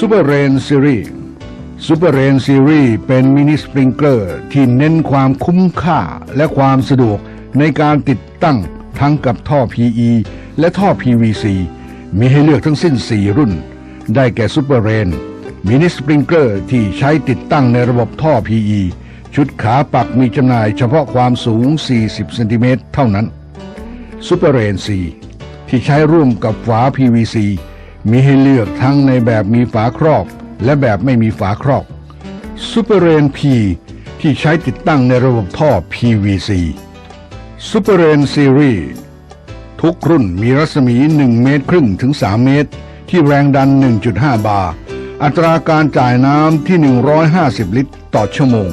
ซูเปอร์เรนซีรีส์ซูเปอร์เรนซีรีส์เป็นมินิสปริงเกอร์ที่เน้นความคุ้มค่าและความสะดวกในการติดตั้งทั้งกับท่อ PE และท่อ PVC มีให้เลือกทั้งสิ้น 4 รุ่นได้แก่ซูเปอร์เรนมินิสปริงเกอร์ที่ใช้ติดตั้งในระบบท่อ PE ชุดขาปักมีจำหน่ายเฉพาะความสูง 40 เซนติเมตรเท่านั้นซูเปอร์เรน C ที่ใช้ร่วมกับฝา PVC มีให้เลือกทั้งในแบบมีฝาครอบและแบบไม่มีฝาครอบซูเปอร์เรน P ที่ใช้ติดตั้งในระบบท่อ PVC ซูเปอร์เรนซีรีส์ทุกรุ่นมีรัศมี1 เมตรครึ่งถึง 3 เมตรที่แรงดัน 1.5 บาร์อัตราการจ่ายน้ำที่ 150 ลิตรต่อชั่วโมง